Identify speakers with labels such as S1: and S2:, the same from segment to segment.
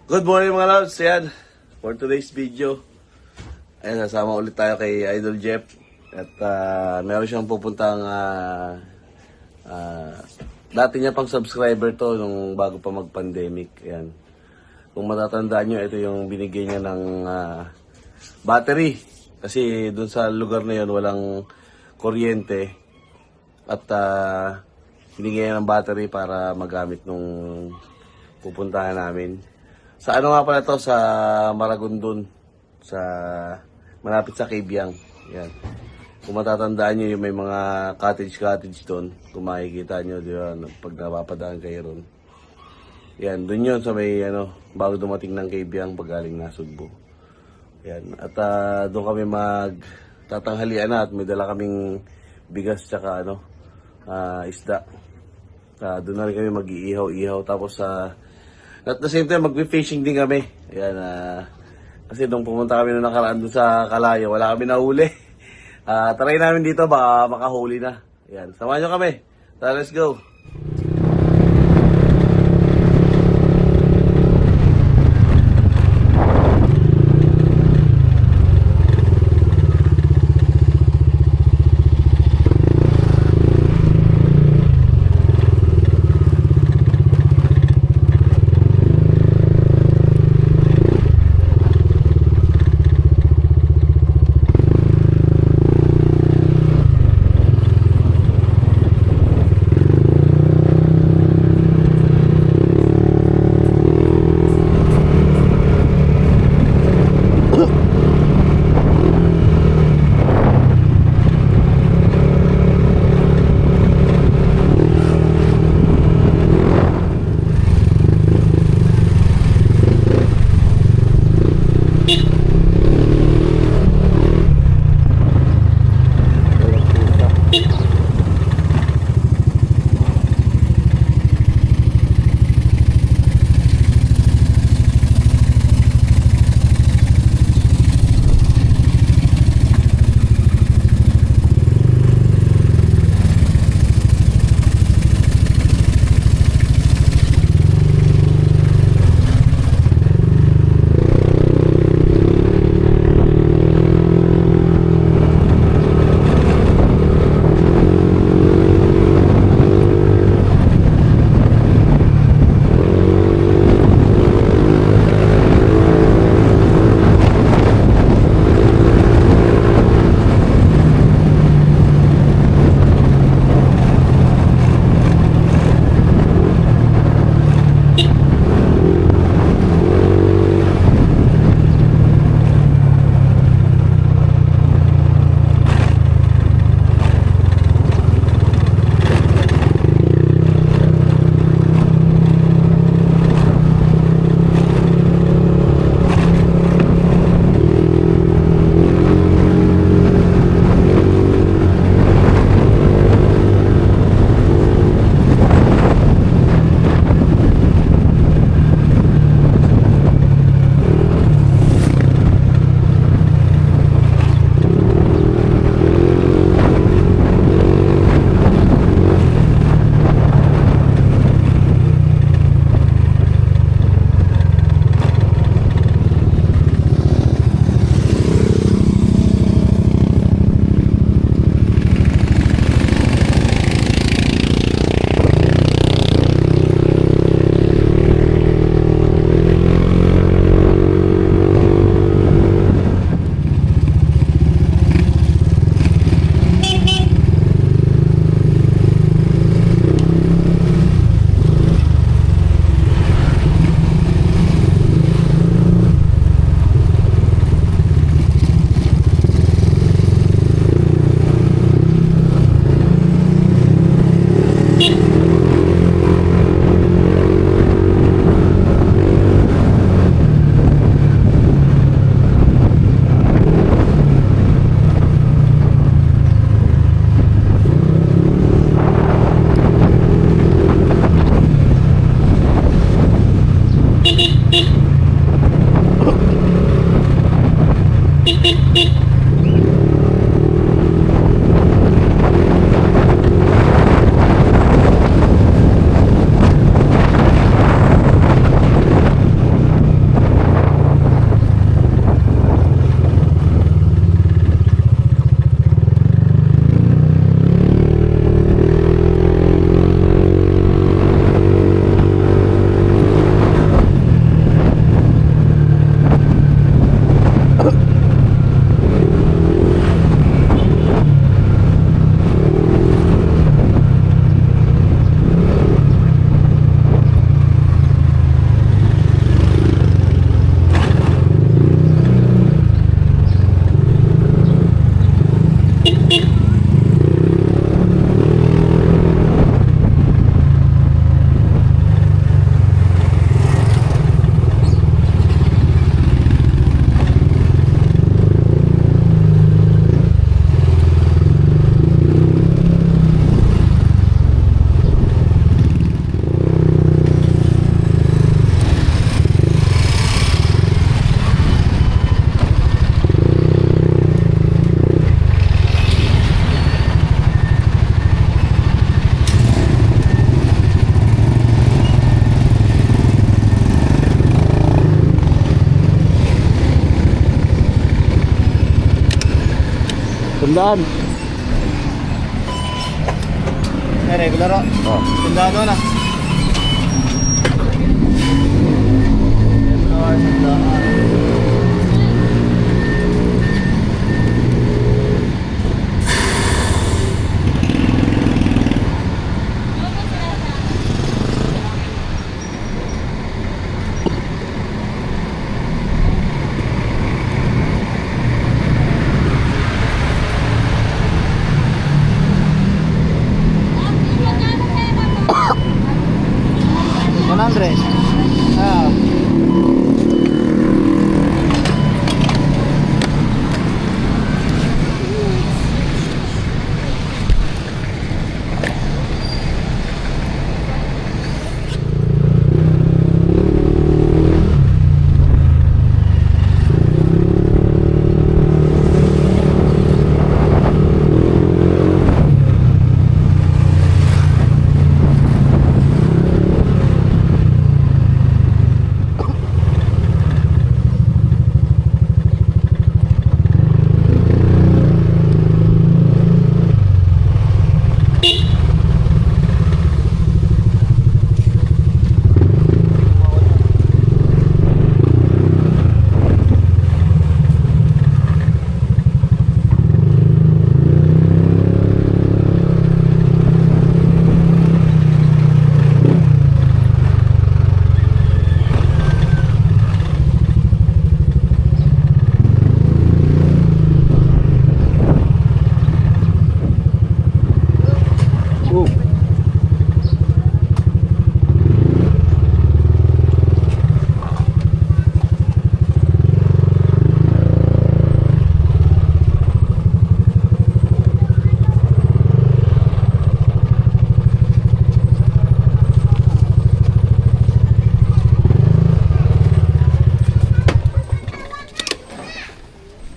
S1: Good morning mga loves, yan. For today's video, ayan, nasama ulit tayo kay Idol Jeff. At meron siyang pupuntang dati niya pang subscriber to nung bago pa mag-pandemic. Ayan. Kung matatandaan nyo, ito yung binigay niya ng battery. Kasi dun sa lugar na yun, walang kuryente. At binigay niya ng battery para magamit nung pupuntahan namin. Sa ano nga pala to, sa Maragondon, sa malapit sa Cabiang. Yan. Kung matatandaan nyo, yung may mga cottage doon. Kung makikita nyo, di ba, pag napapadaan kayo ron. Yan, doon yun sa may, bago dumating ng Cabiang, pag galing na Sugbo. Yan. At doon kami magtatanghalian na at may dala kaming bigas tsaka isda. Doon na rin kami mag-iihaw-ihaw. Tapos at the same time, mag-fishing din kami. Ayan, kasi nung pumunta kami nung nakaraan doon sa Kalayo, wala kami nahuli. Try namin dito, baka makahuli na. Ayan, samahan nyo kami. Tara, let's go. Tandaan.
S2: Regular o.
S1: Oh.
S2: Tandaan mo na. Regular, tandaan. Ah.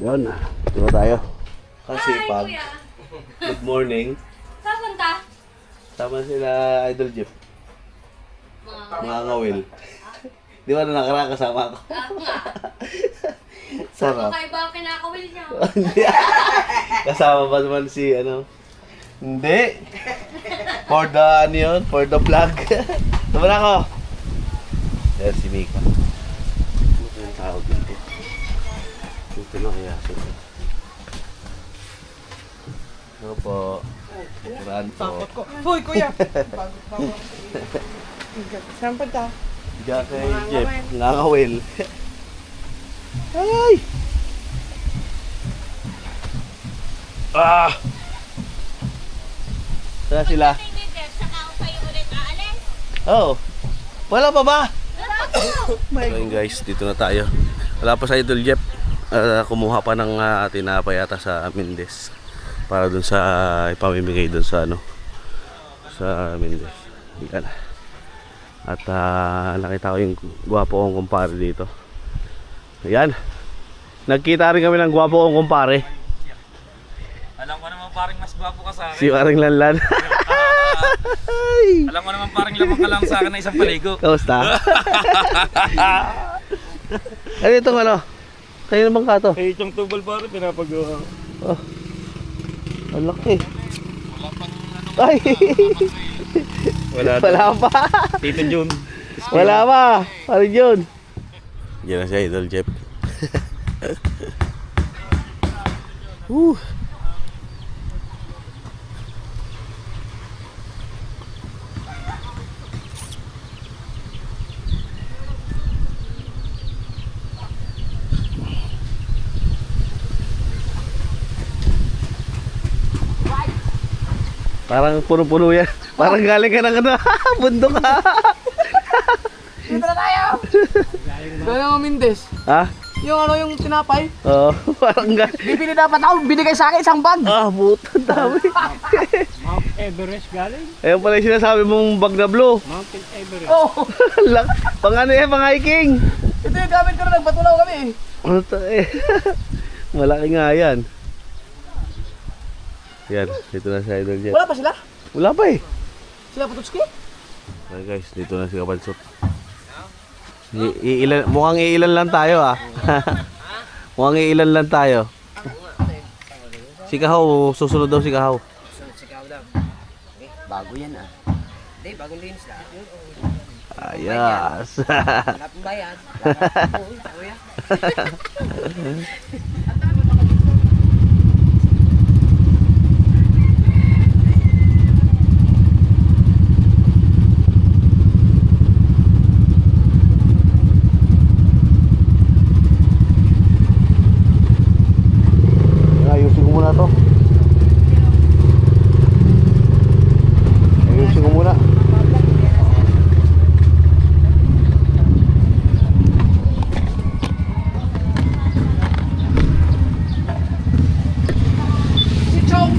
S1: Yun, diba tayo? Kasi
S3: Hi,
S1: pag
S3: kuya.
S1: good morning,
S3: Saan punta?
S1: tama sila Idol Jeff,
S3: Mga
S1: mga ngawil. Di ba na nakaraan kasama ako?
S3: nga.
S1: Sarap.
S3: Okay ba ang kinakawil niya?
S1: Kasama ba naman si ano? Hindi. For the ano yun? For the vlog. Tama na ako. Ayan si Mika. Ano kayang tao dito? Dito na kaya sila. Ano po? Kuraan po.
S2: ko. Hoy, kuya! Saan punta?
S1: Diyan kay Jeff. Ngangawil. Ay! Ah! Saan sila?
S3: Hindi, Deb. Saka ako kayo ulit aalis.
S1: Oh! Wala pa ba?
S3: Ano?
S1: So yun guys, dito na tayo. Wala pa sa Idol Jeff. Kumuha pa ng tinapay yata sa Mendes. Para dun sa ipamimigay dun sa ano. Sa Mendes. Yan. At nakita ko yung gwapo kong kumpare dito. Ayan. Nagkita rin kami ng gwapo kong kumpare.
S4: Alam ko naman parang mas gwapo ka sa akin.
S1: Si Maring Lanlan.
S4: Alam ko naman parang lamang ka lang sa akin na isang paligo.
S1: Kamusta? Ano itong ano? Kayo naman ka to?
S4: Eh, itong tubal pare, pinapagawa.
S1: Oh. Ang laki. Ay!
S4: Wala
S1: Wala pa!
S4: Tito Jun.
S1: Wala pa! Ano yun? Diyan na siya, Idol Jeff. Parang puno-puno yan. Parang galing ka ng ano, bundok ha.
S2: Dito na tayo! Galing ang Mindes.
S1: Ha?
S2: Yung ano, yung tinapay.
S1: Oo, parang galing.
S2: Bibili dapat ako, binigay sa akin isang bag.
S1: Ah, buto, dami.
S4: Mount Everest galing.
S1: Ayun pala yung sinasabi mong bag na blue.
S4: Mountain Everest.
S2: Oh,
S1: Pang ano yan, pang hiking.
S2: ito yung gamit ko na nagbatulaw kami eh.
S1: Ano to eh? Malaki nga yan. Yan, dito na si Idol Jeff.
S2: Wala pa sila?
S1: Wala pa eh.
S2: Sila Pututski?
S1: Okay guys, dito na si Kabansot. Mukhang iilan lang tayo ah. Mukhang iilan lang tayo. Si Kahaw, susunod daw si Kahaw.
S2: Sunod si Kao daw. Eh, bago yan ah. Hindi, bagong linis lang.
S1: Ayos.
S2: Wala pong bayad. Oo, kuya.
S1: Ayusin ko muna to. Ayusin ko muna.
S2: Si Chong!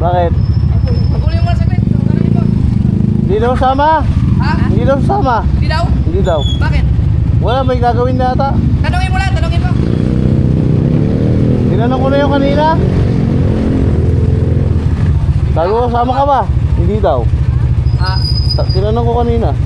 S1: Bakit?
S2: Pagulin mo lang saglit. Tanungin mo.
S1: Hindi daw sama.
S2: Ha?
S1: Hindi daw sama.
S2: Hindi daw?
S1: Hindi daw.
S2: Bakit?
S1: Wala, may gagawin na ata.
S2: Tanungin mo lang, tanungin mo.
S1: Tinanong ko na yung kanina. Sabi ko, sama ka ba? Hindi daw.
S2: Ha?
S1: Tinanong ko kanina.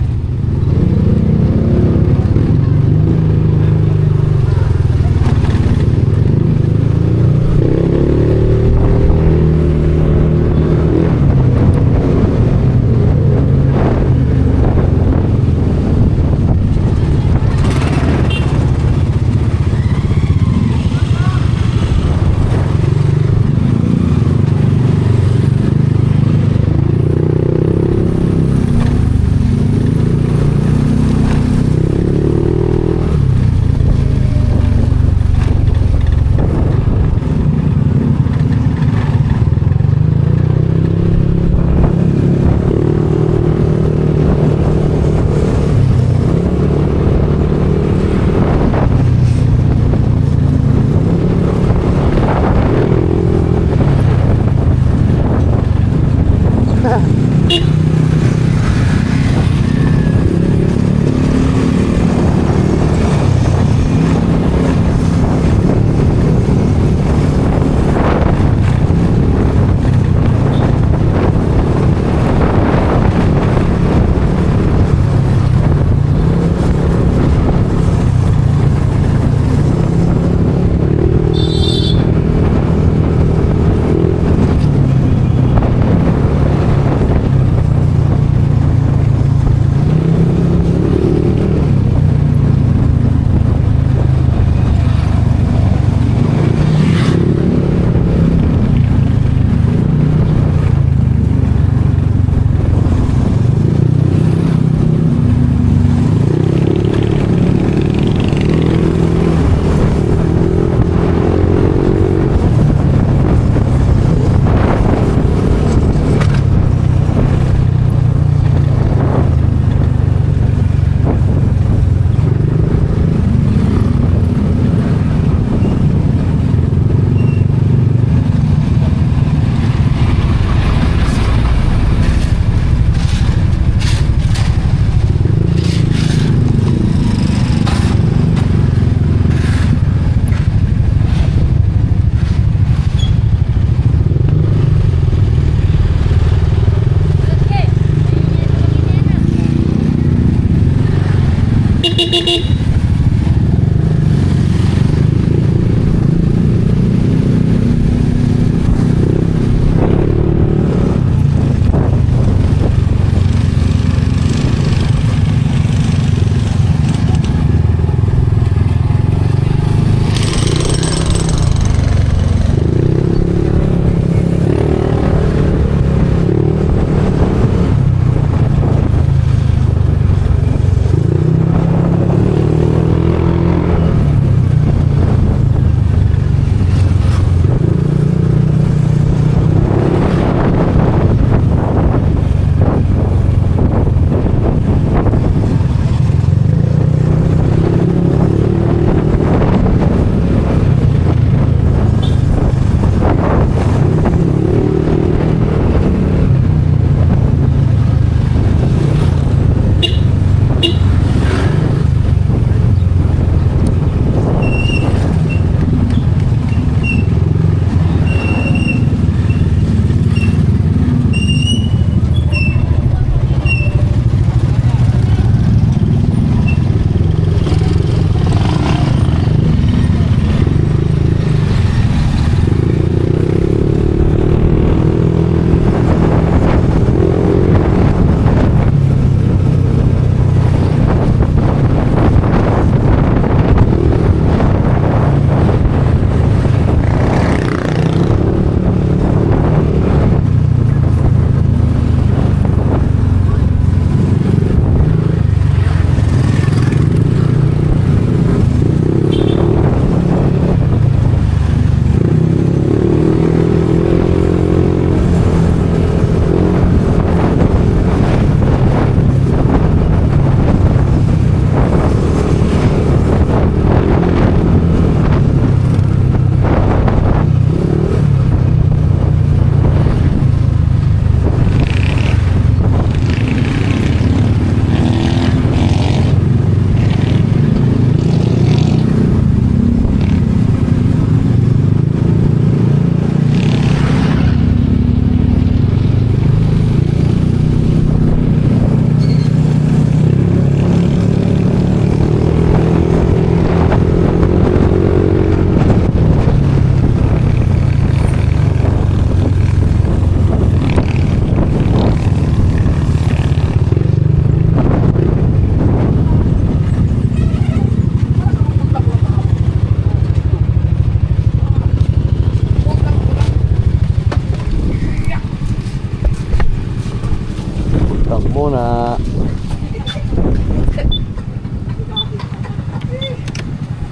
S1: muna.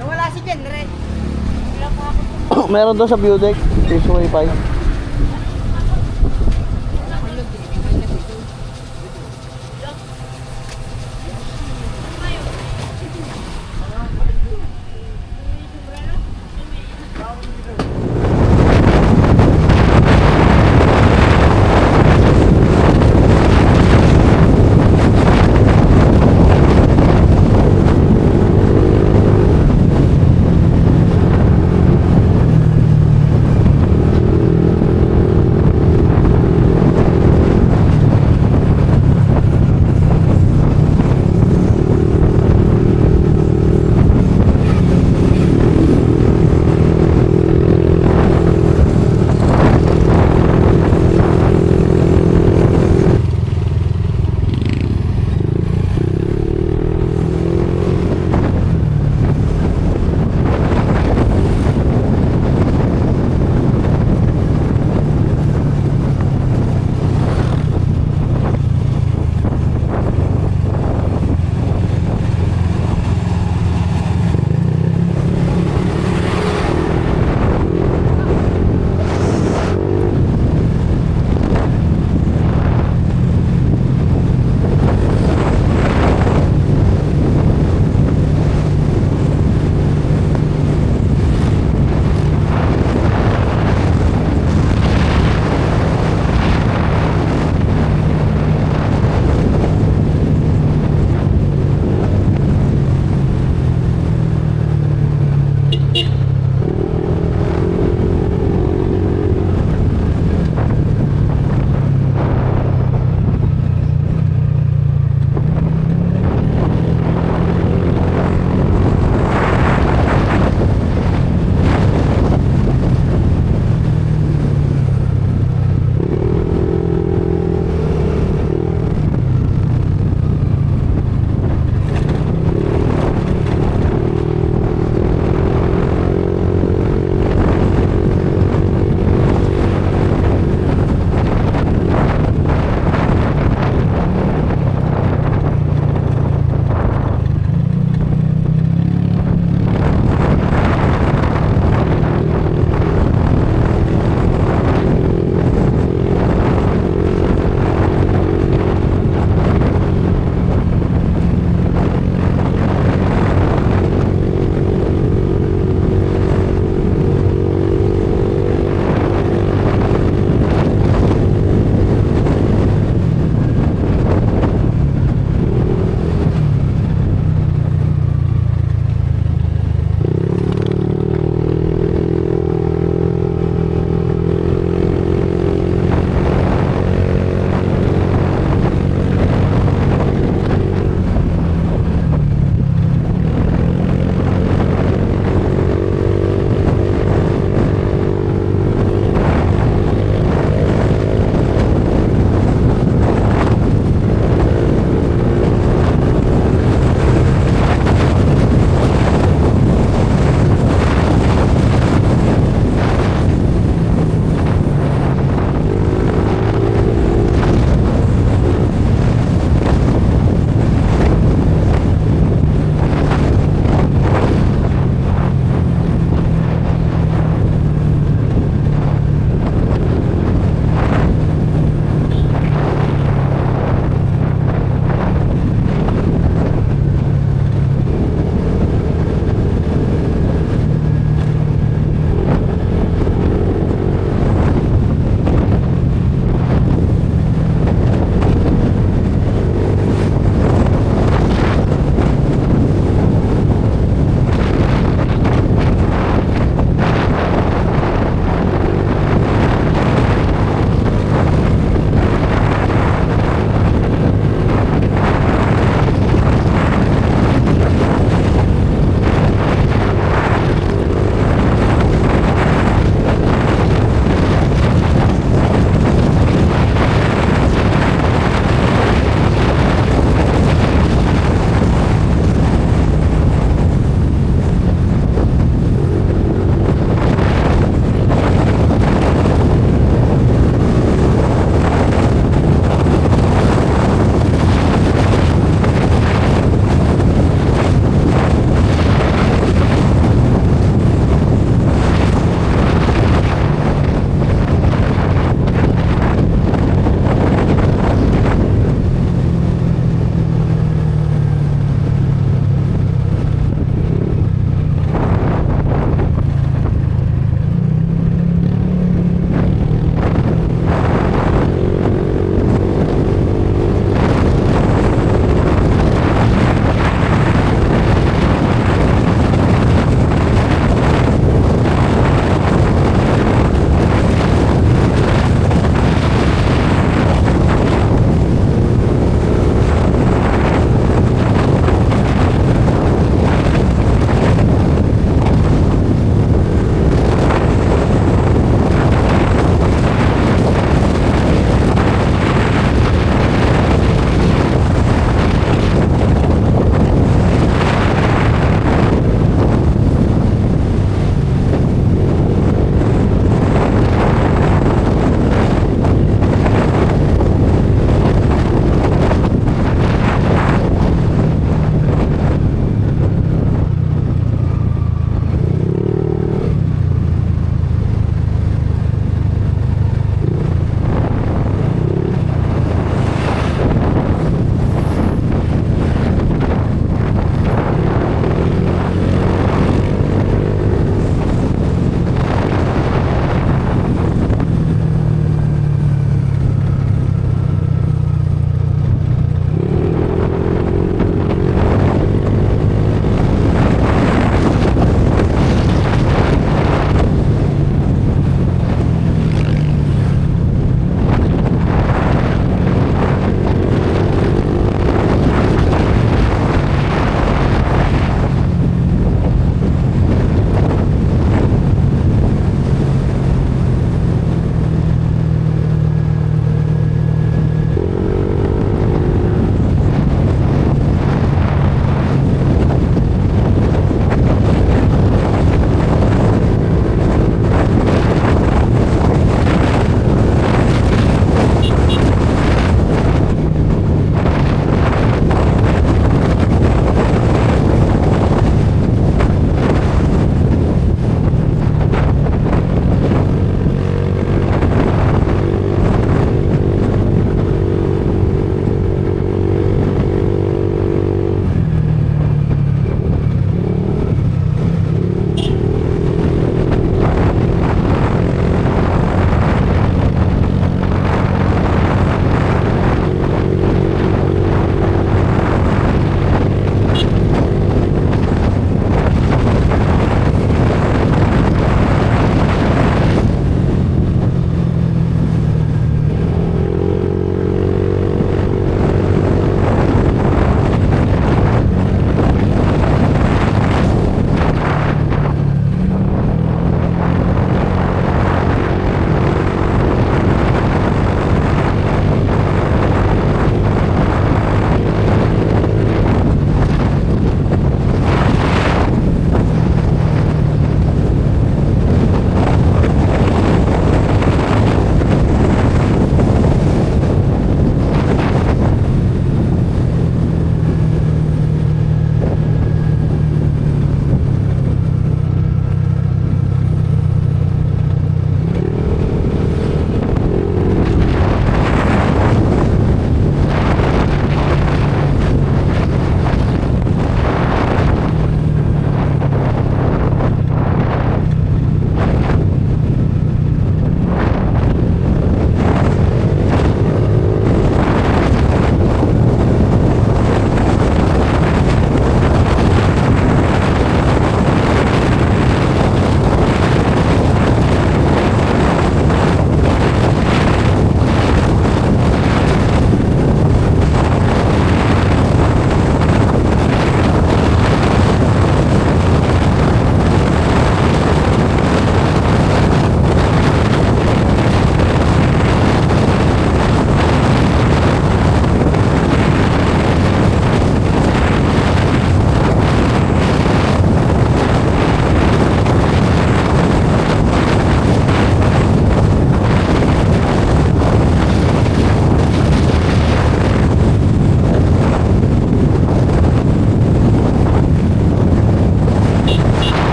S2: Nawala si Jen, Ren.
S1: Meron daw sa view deck. Fish wifi.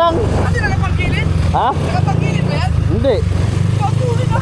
S1: lang.
S2: Kasi nakapagilid?
S1: Ha?
S2: Nakapagilid ba yan?
S1: Hindi.
S2: Pagpuli na.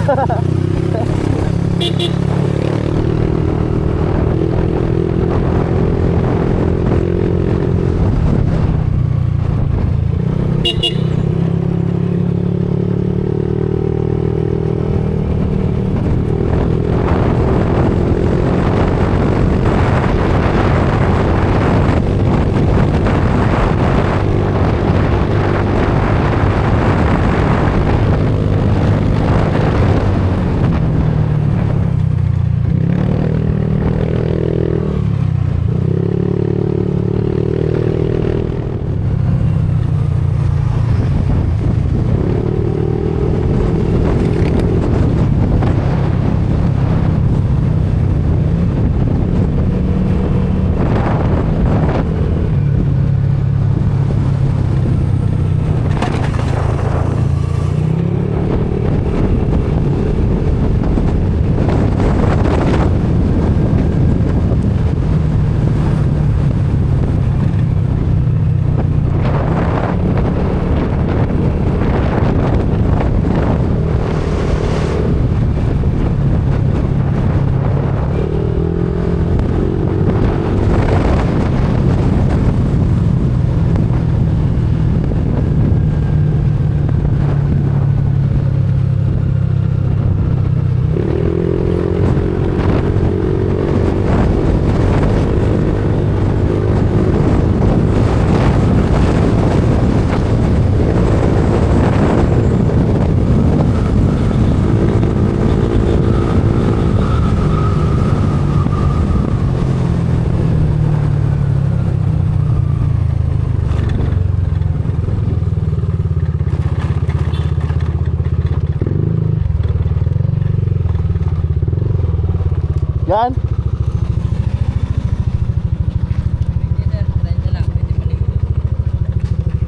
S1: Yan.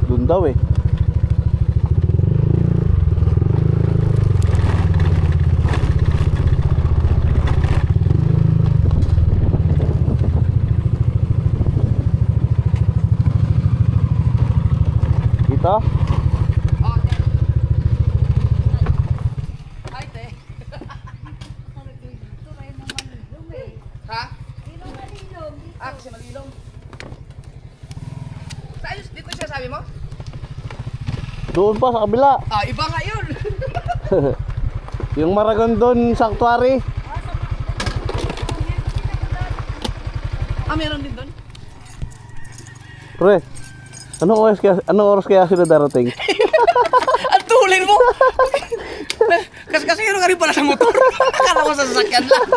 S1: Doon daw eh. Dito?
S2: Ay, te. Ha? Ah, kasi malilong. Saan dito siya sabi mo?
S1: Doon pa sa kabila.
S2: Ah, iba nga yun.
S1: Yung Maragondon Sanctuary.
S2: Ah, meron din doon.
S1: Pre, anong oras kaya sila darating?
S2: Ang tulin mo! kasi yun nga rin pala sa motor. Akala ko sa sasakyan lang.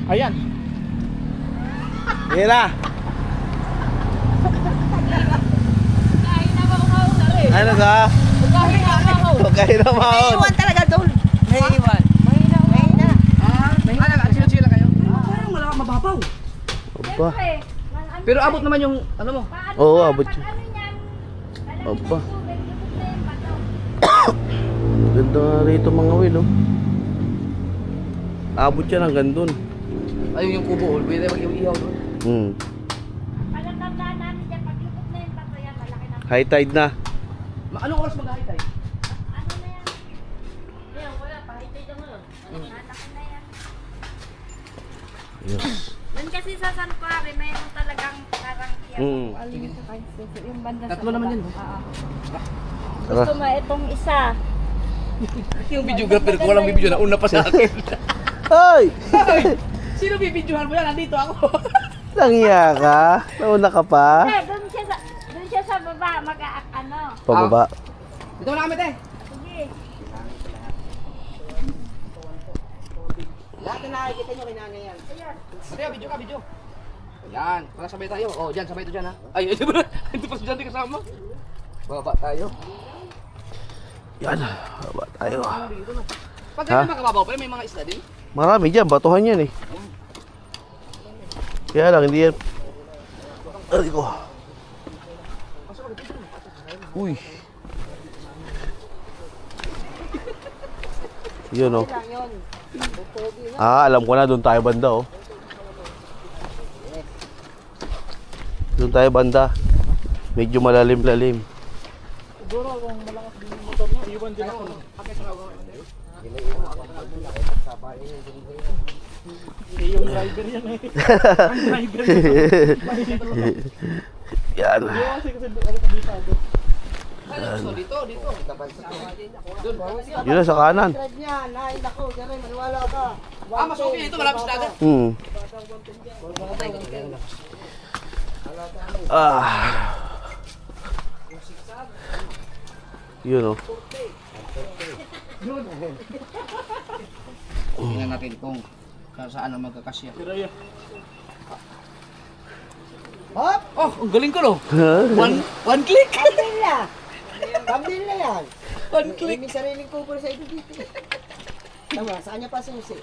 S2: Ayan.
S1: Yan na. Ano ka? Okay na maon.
S2: Iwan talaga doon. May iwan. Mahina. Ah, sila kayo? Parang wala kang mababaw.
S1: Opa.
S2: Pero abot naman yung, ano mo?
S1: Oo, abot yun. Opa. Ganda nga rito mga wil, oh. Abot yan hanggang dun.
S2: Ayun yung kubo, pwede mag-ihaw doon.
S3: Palatandaan namin dyan, paglubog na yung bato yan, malaki na.
S1: High tide na.
S2: Anong oras mag-ahit tayo?
S3: Ano na yan? Yan, wala, pahitay na ngayon. Malaki na yan.
S1: Yes.
S3: Doon kasi sa San Pare, mayroon talagang karangkyan. Yung banda sa
S2: Tatlo naman yun.
S3: Gusto mo itong isa.
S2: Yung videographer ko, walang bibidyo na una pa sa akin.
S1: Ay!
S2: Sino bibidyohan mo yan? Nandito ako.
S1: Langya ka? Nauna ka pa?
S3: Eh, doon siya sa baba, ano.
S1: Pababa.
S2: Dito na kami, te.
S3: Sige.
S2: Lahat na nakikita nyo kinanga yan. Mateo, video ka, video. Yan, para sabay tayo. Oh, dyan, sabay ito dyan ha. Ay, ito ba? Ito pa si Janty kasama. Bababa tayo.
S1: Yan. Baba tayo.
S2: Pag
S1: Ha?
S2: ganyan makababaw pa, may mga isla din.
S1: Marami dyan. Batuhan yan eh. Kaya lang, hindi yan. Ay ko. Uy. Yun oh. Alam ko na, doon tayo banda, oh. Doon tayo banda. Medyo malalim-lalim.
S5: Siguro kung malakas din yung motor niya, iwan din ako. Yung driver yan eh. Ang driver yan.
S1: Yan.
S5: Kasi ano kabisado.
S2: Dito.
S1: Yun na, sa kanan.
S2: Mas okay dito, malapit sa dagat.
S1: Yun, oh.
S2: Tingnan natin kung saan ang magkakasya.
S5: Pero yun.
S2: Oh, ang galing ko, no? One click.
S6: Thumbnail na yan.
S2: One click.
S6: May sariling cover sa ito dito. Tama, saan niya pa susi?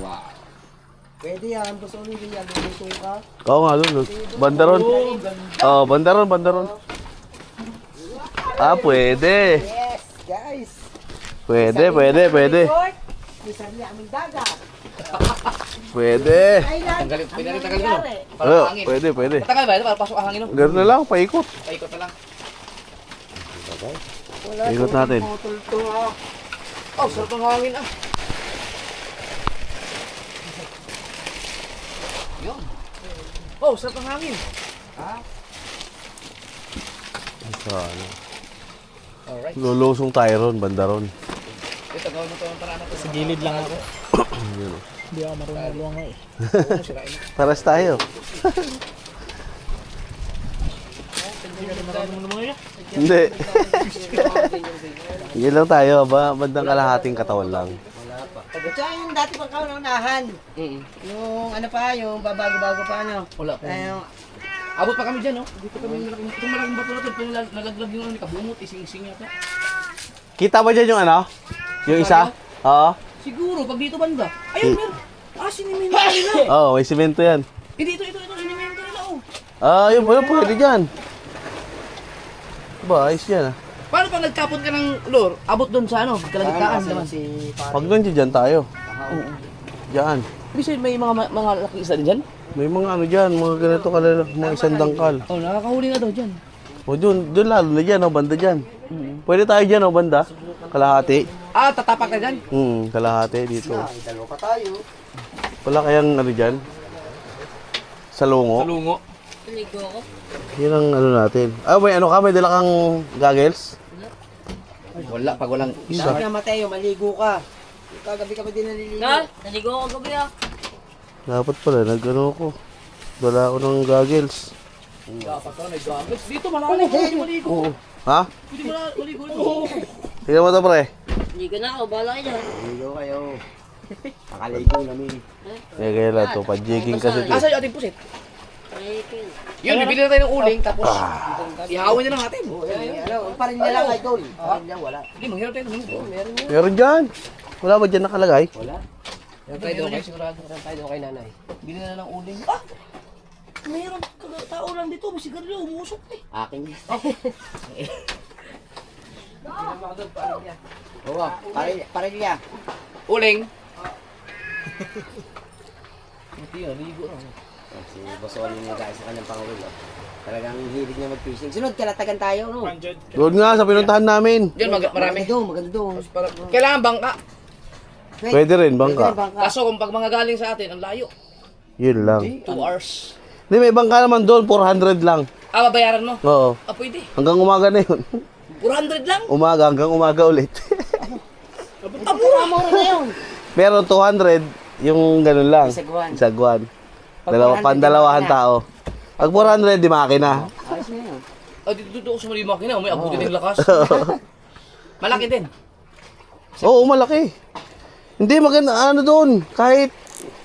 S2: Wow.
S6: Pwede yan, gusto mo yan, lulusong ka.
S1: Oo nga, doon. Bandaron. Oh, bandaron. Pwede.
S6: Yes, guys.
S1: Pwede.
S6: Resort, may sarili aming dagat.
S1: Pwede.
S6: Island,
S2: Tanggalin, pwede rin
S6: ang
S2: tanggalin, no?
S6: nangyari.
S2: Para
S1: Oh,
S2: hangin.
S1: pwede.
S2: Matagal ba ito? Para pasok ang hangin, no?
S1: Ganun na lang, paikot.
S2: Paikot na lang.
S1: Paikot natin.
S6: Putol to ha.
S2: Oh, sarap ng hangin, ah. Yun. Oh, sarap ng hangin. Alright.
S1: Lulusong tayo ron, bandaron.
S2: Ito, gawin mo ito ang paraan na ito.
S5: Sa gilid lang ako. Hindi ako marunong luwango eh.
S1: Paras tayo.
S5: Hindi ka rin marunong lumango yan.
S1: Hindi. Hindi lang tayo, bandang kalahating katawan lang.
S6: Tsaka yung dati pang kaunahan. Yung ano pa, yung babago-bago pa ano.
S2: Wala po.
S6: Yung
S2: Abot pa kami dyan, no? Dito kami malaking, itong malaking bato na ito, nalaglag yung ano, kabungot, ising-ising yata.
S1: Kita ba dyan yung ano? Yung isa? Oo.
S2: Siguro, pag dito banda. Ayun, meron. Sinimento nila.
S1: Oo, may simento yan.
S2: Hindi, ito, sinimento nila, oh.
S1: Yun pwede dyan. Ba, ayos yan, ah.
S2: Paano pag nagkapon ka ng lure, abot doon sa ano, kalagitnaan naman?
S6: si
S1: Pag nandiyan dyan tayo. Diyan.
S2: Ibig sabihin, may mga laking isda din dyan?
S1: May mga ano dyan, mga ganito kalala, mga isang dangkal.
S2: Oh, nakakahuli nga daw dyan.
S1: O doon lalo na dyan, banda dyan. Pwede tayo dyan, banda. Kalahati.
S2: Tatapak na dyan?
S1: Kalahati dito.
S6: dalawa pa tayo.
S1: Wala kayang ano dyan? Salungo.
S2: Lungo.
S1: Yun ang ano natin. May ano ka? May dala kang goggles?
S2: Wala, pag walang
S6: Sabi nga Mateo, maligo ka. Kagabi ka pa din naliligo.
S3: Naligo ako gabi ah.
S1: Dapat pala, nag-ano ko. Dala ako ng goggles.
S2: dapat ka na may gamit. Dito, malalim. Pwede maligo.
S1: Oo. Ha?
S2: Pwede maligo ito.
S1: Tingnan mo ito, pre.
S3: Hindi ka na ako, bahala kayo dyan.
S6: Maligo kayo. Nakaligo namin.
S1: Kaya lang ito, pa-jigging kasi ito.
S2: Asa yung ating pusit?
S3: Ay, ito yun.
S2: Yun, bibili na tayo ng uling, tapos ihawin na lang natin.
S6: Ano, parin niya lang idol. Parin niya, wala.
S2: Hindi, manghirap tayo ng linggo.
S6: Meron niya.
S1: Meron dyan. Wala ba dyan nakalagay?
S6: Wala.
S2: Meron tayo doon, sigurado.
S6: Meron tayo doon kay nanay.
S2: Bili na lang ng uling. Mayroon tao lang dito, may sigarilyo, umusok eh.
S6: Akin. Oo, parin niya.
S2: Uling. Buti yan, ligo na.
S6: Si Boss Oli niya guys sa kanyang pangulo. Talagang hilig niya mag-fishing. Sunod, kalatagan tayo, no?
S1: Doon nga, sa pinuntahan namin.
S2: Diyan, marami.
S6: Maganda doon.
S2: Kailangan bangka.
S1: Pwede rin, bangka.
S2: Kaso kung pag mga galing sa atin, ang layo.
S1: Yun lang.
S2: 2 hours.
S1: Hindi, may bangka naman doon, 400 lang.
S2: Babayaran mo?
S1: Oo.
S2: Pwede.
S1: Hanggang umaga na yun.
S2: 400 lang?
S1: Umaga, hanggang umaga ulit.
S6: Mura na yun.
S1: Pero 200, yung ganun lang.
S6: Isagwan.
S1: Isagwan.
S6: Pag 400,
S1: Pandalawahan
S6: di makina.
S1: tao. Pag 400, di makina.
S6: Ayos na yun.
S2: Dito ako sa mali makina, may abutin ng lakas. Malaki din.
S1: Oo, malaki. Hindi, maganda, ano doon. Kahit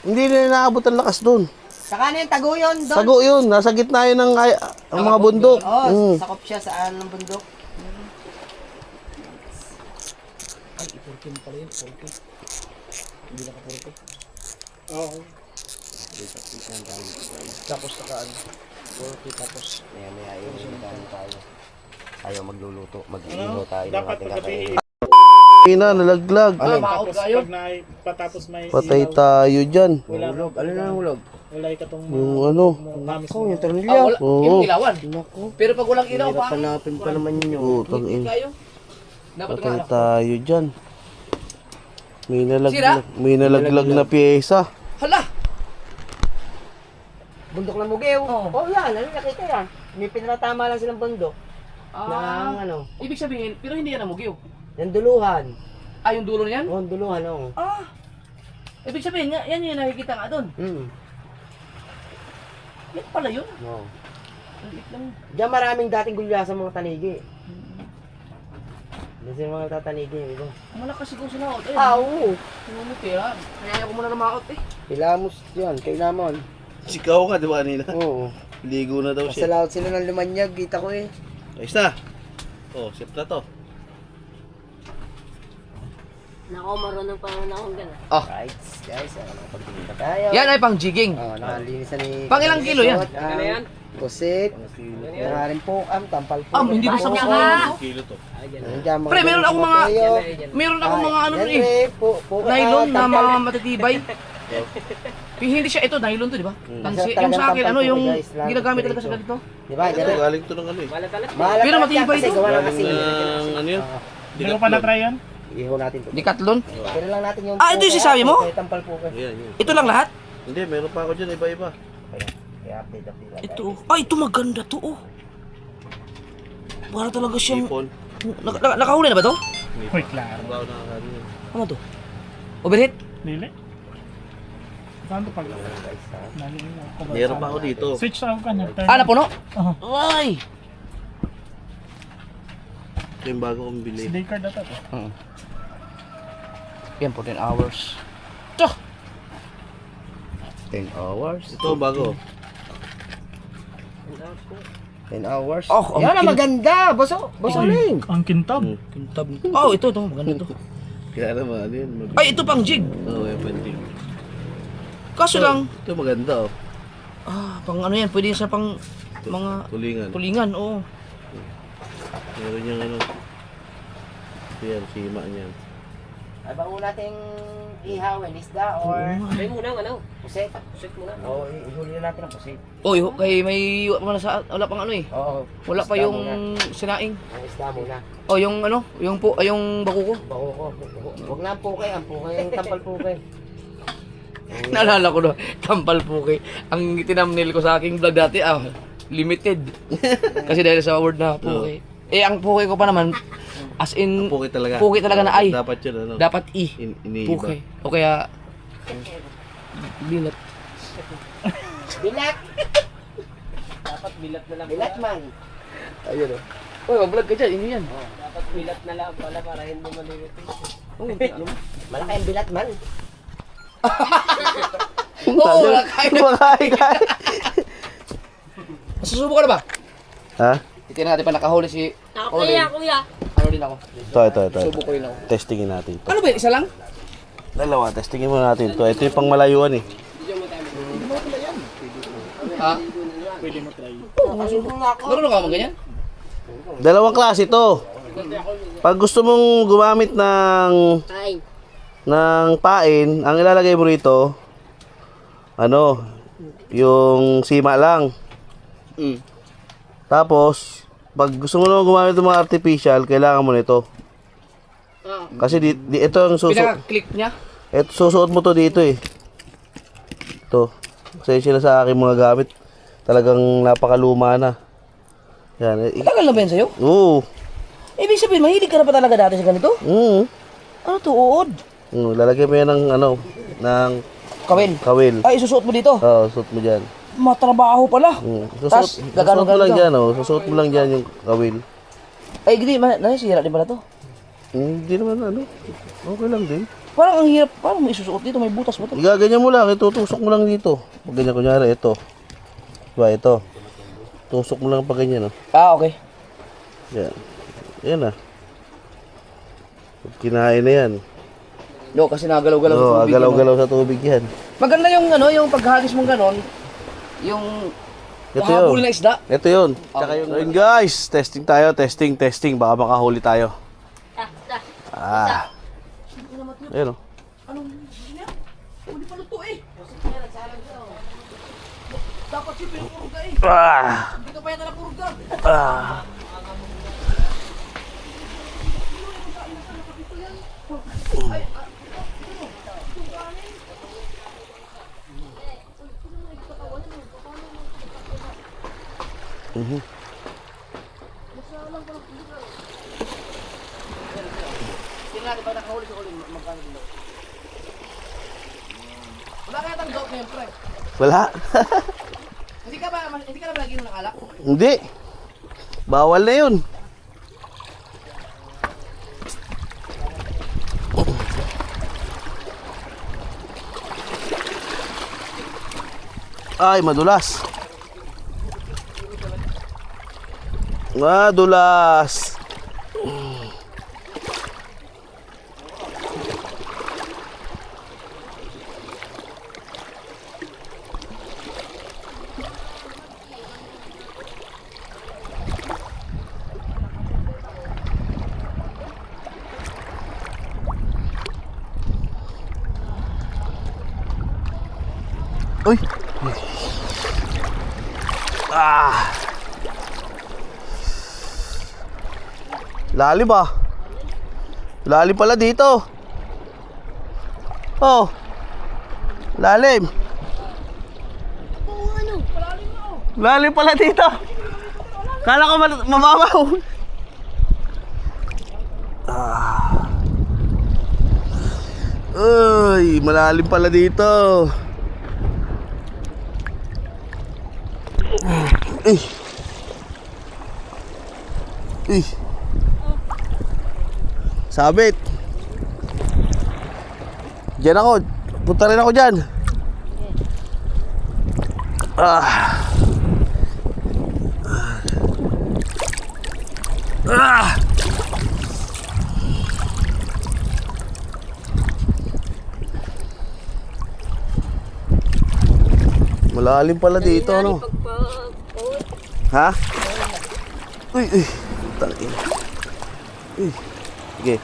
S1: hindi na naabot ang lakas doon.
S6: Saka na yung taguyon doon.
S1: Sago yun, nasa gitna yun ng ang mga bundok.
S6: Oo, sakop siya sa ng bundok.
S5: Tapos nakaan. 40 tapos.
S6: Maya-maya yun tayo. Ayaw magluluto. Mag-iino tayo ng
S5: Dapat
S6: ating
S5: paggabi
S6: kakainin.
S1: ina, nalaglag.
S2: Maot
S5: Tapos
S2: kayo.
S5: pag patapos may
S1: Patay
S5: ilaw,
S1: tayo dyan.
S5: wala
S6: Hulog. Ano na hulog?
S5: wala ikatong
S1: Yung ano.
S5: kamis
S6: Oh, yung
S2: Ah,
S6: tornilyo.
S2: wala.
S1: Oo.
S2: Yung ilawan. Pero pag walang ilaw
S6: Hirap
S2: pa,
S6: hanapin pa naman yun yung...
S1: Putang ina.
S2: kayo. Dapat
S1: Patay
S2: nga.
S1: tayo dyan.
S2: Sira?
S1: May nalaglag na pyesa.
S2: Hala!
S6: Bundok ng Mugew.
S2: Oo.
S6: Oh, yan. Ano nakita yan? May pinatama lang silang bundok.
S2: Ah,
S6: Ng ano,
S2: ibig sabihin, pero hindi yan namugyo.
S6: ng duluhan.
S2: Ah, yung dulo niyan?
S6: Oh, duluhan, oh.
S2: Ah! Ibig sabihin, yan yung nakikita nga doon. Yan pala yun.
S6: Oh.
S2: Ang liit lang.
S6: Diyan maraming dating gulya sa mga tanigi. Diyan sa mga tatanigi. Iba.
S2: Malakas siguro sa laot. Eh,
S6: Oo.
S2: Namumutira. Kaya ako muna na maot eh.
S6: Pilamos yan, kailamon.
S1: Sikaw ka, di ba kanina?
S6: Oo.
S1: Ligo na daw
S6: Sa laot sila ng lumanyag, kita ko eh.
S1: Ayos na. Oh, set na to.
S3: Nako, marunong pa naman akong gano'n.
S6: Right, guys. Pagtingin pa tayo.
S2: Yan ay pang jigging.
S6: Oh, nakalinisan ni...
S2: Pang ilang kilo yan?
S6: Pusit. Maraming pukam, tampal po.
S2: Hindi basta
S3: Tsaka,
S2: basta.
S1: Kilo to.
S6: Nandiyan mga...
S2: Pre, meron akong mga...
S6: toyo.
S2: Meron akong mga ano
S6: Yan,
S2: eh.
S6: pre,
S2: Nylon na
S6: tampal.
S2: mga matitibay. Hindi siya ito, nylon to, di ba? Tansi.
S6: Talagang
S2: Yung sa akin,
S6: tampal
S2: ano,
S6: po,
S2: yung
S6: guys. Lalo
S2: ginagamit
S6: po
S2: talaga sa
S6: dito.
S2: ganito.
S6: Di ba?
S1: Ito,
S6: Yan.
S1: galing to ng ano eh.
S6: Mahal
S2: Pero
S6: na
S2: matibay
S6: kasi
S2: to.
S6: gawa ng
S1: Galing
S6: asin.
S1: ng ano yun?
S5: Hindi ko pa na-try yan.
S6: Iho natin to.
S2: Decathlon.
S6: Pero lang natin yung...
S2: Ah, ito yung sinasabi mo?
S6: Kaya tampal po kayo.
S1: Ayan, yun.
S2: Ito lang lahat?
S1: Hindi, meron pa ako dyan, iba-iba.
S6: Kaya update.
S2: Ito. Ah, ito maganda to, oh. Para talaga siyang...
S1: Ipon.
S2: Nakahuli na ba to?
S5: Uy, klaro.
S1: Bago na ano yun.
S2: Ano to? Overheat?
S5: Dili. Saan to pag...
S1: Meron pa ako dito.
S5: Switch off ka na. Turn.
S2: Ah, napuno?
S5: Aha.
S2: Ay!
S1: Ito yung bago kong bili.
S5: SD card ata to.
S2: Yan, 14 hours. Ito!
S6: 10 hours.
S1: Ito, bago.
S6: 10 hours.
S2: Oh,
S6: Yan ang
S2: ang
S6: maganda. Boso ling.
S5: Ang kintab.
S2: kintab. Oh, ito, maganda to.
S1: Kaya naman, ano yun.
S2: Ay, ito pang jig.
S1: Oo, yung panting.
S2: Kaso lang,
S1: Ito maganda oh.
S2: pang ano yan, pwede sa pang mga
S1: Tulingan.
S2: tulingan, oo.
S1: Meron yung ano. Ito yan, sima niyan.
S6: Ay, bago nating ihawin, isda or...
S3: May muna, ano?
S6: Pusit.
S3: Pusit muna.
S6: Oo, ihuli na natin ang pusit.
S2: Oh, kay may wala pang ano eh.
S6: Oo.
S2: Wala pa
S6: isda
S2: yung
S6: muna.
S2: sinaing.
S6: Ang isda muna.
S2: Oh, yung ano, yung bakuko.
S6: Bako ko. Huwag na ang pukay. Ang pukay yung tampal pukay.
S2: Naalala ko na, tampal puke. Ang tinamnil ko sa aking vlog dati, limited. Kasi dahil sa word na puke. Eh, ang puke ko pa naman, as in,
S1: Puki talaga.
S2: puke talaga na ay.
S1: Dapat yun ano.
S2: Dapat i.
S1: Iniiba.
S2: Puke. O kaya, bilat.
S6: Bilat!
S3: Dapat bilat na lang.
S6: Bilat man.
S2: Ayun o. Uy, mag-vlog ka dyan, ini yan.
S3: Dapat bilat na lang pala para hindi malilitis.
S6: Malaki ang bilat man.
S2: Oo,
S1: Kumakain ka.
S2: Masusubukan na ba?
S1: Ha?
S2: Titignan natin pa nakahuli si
S3: Ako, kuya, kuya.
S2: Ano din ako.
S1: Ito.
S2: Subo ko yun ako.
S1: Testingin natin to.
S2: Ano ba yun? Isa lang?
S1: Dalawa, testingin muna natin to. Ito yung pang malayuan eh.
S2: Ha?
S5: Pwede mo try.
S2: Marunong ka mo ganyan?
S1: Dalawang klase to. Pag gusto mong gumamit
S3: Ay.
S1: ng pain, ang ilalagay mo rito, ano, yung sima lang. Tapos, pag gusto mo naman gumamit ng mga artificial, kailangan mo nito. Kasi ito ang
S2: Pinaka-click niya?
S1: ito susuot mo to dito eh. Ito. Kasi sila sa aking mga gamit, talagang napakaluma na. Yan.
S2: Tagal na ba yan sa'yo?
S1: Oo.
S2: Ibig sabihin, mahilig ka na pa talaga dati sa ganito? Ano to, uod?
S1: Lalagyan mo yan ng ano, ng
S2: Kawil.
S1: kawil.
S2: Ay, isusuot mo dito.
S1: Oo, suot mo dyan.
S2: Matrabaho pala. Tas,
S1: Susuot mo lang dyan, oh. Susuot mo lang dyan yung kawil.
S2: Ay, gini, nasisira din pala to.
S1: Hindi naman ano. Okay lang din.
S2: Parang ang hirap, parang may isusuot dito, may butas ba to?
S1: Igaganyan mo lang, itutusok mo lang dito. Pag ganyan, kunyari, ito. Diba, ito. Tusok mo lang pag ganyan, oh.
S2: Ah, okay.
S1: Yan. Yan na. Pag kinain na yan.
S2: No, kasi nagalaw-galaw sa
S1: Oo,
S2: tubig.
S1: galaw-galaw sa tubig yan.
S2: Maganda yung ano, yung paghagis mong ganon, yung
S1: Ito
S2: habol
S1: yun.
S2: na isda.
S1: Ito yun. Tsaka yung... Ayun guys, testing tayo, testing. Baka makahuli tayo.
S3: Ah, ah.
S1: Ah. Ayun o.
S2: Anong niya? Hindi pa luto eh. Dapat siya pinapurga eh. Hindi ka pa yata napurga. Tingnan natin pag nakahuli sa uling, magkano din daw. Wala kaya tang goat ngayon, pre.
S1: Wala.
S2: Hindi ka na ba lagi ng alak?
S1: Hindi. Bawal na yun. Ay, madulas. Madulas. Uy. Lalim ah. Lalim pala dito. Oh. Lalim. Lalim pala dito. Kala ko mamabaw. Uy, malalim pala dito. Eh. Eh. Sabit. Diyan ako. Punta rin ako dyan. Malalim pala dito, ano? Ha? Uy, uy. Talaga. Uy. Sige.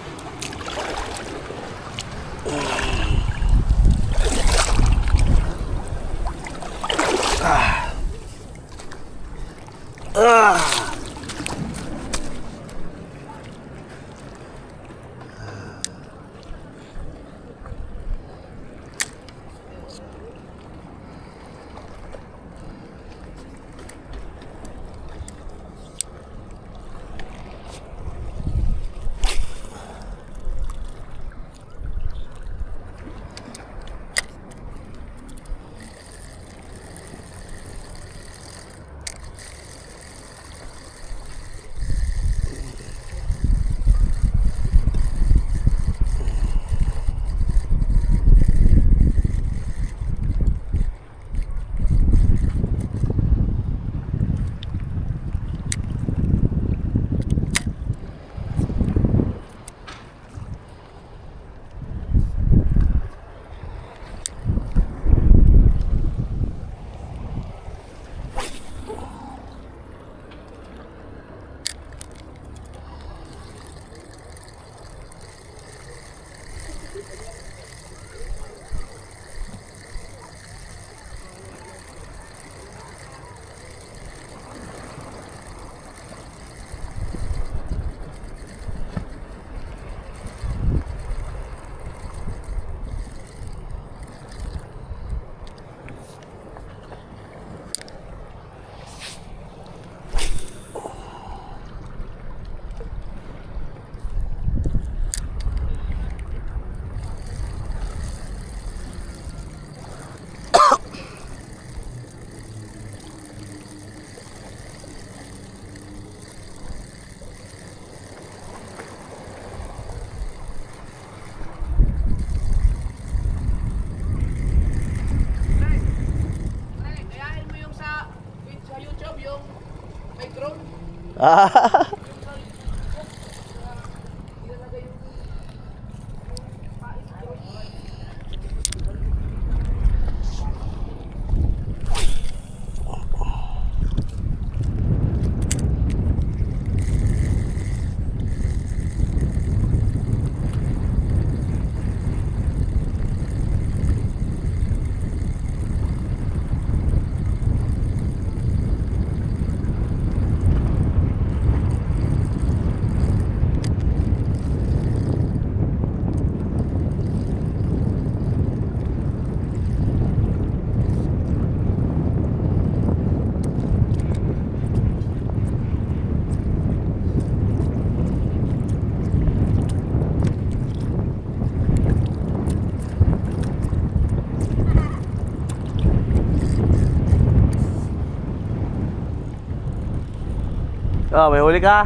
S1: Oh, may huli ka?